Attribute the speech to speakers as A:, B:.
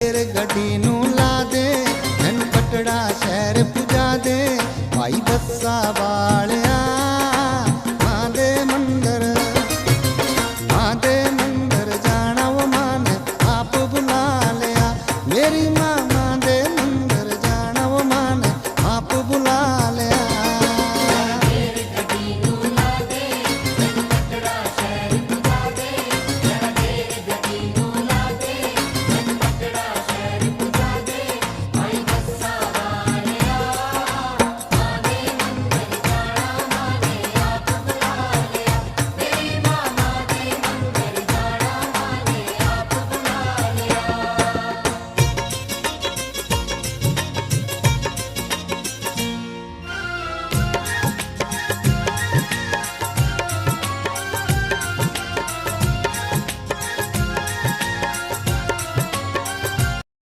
A: तेरे गड्डी नू ला दे ननकटड़ा शहर पुजा दे भाई बस्सा वालिया मां दे मंदर जाना वो मां ने आप बुला लिया मेरी मां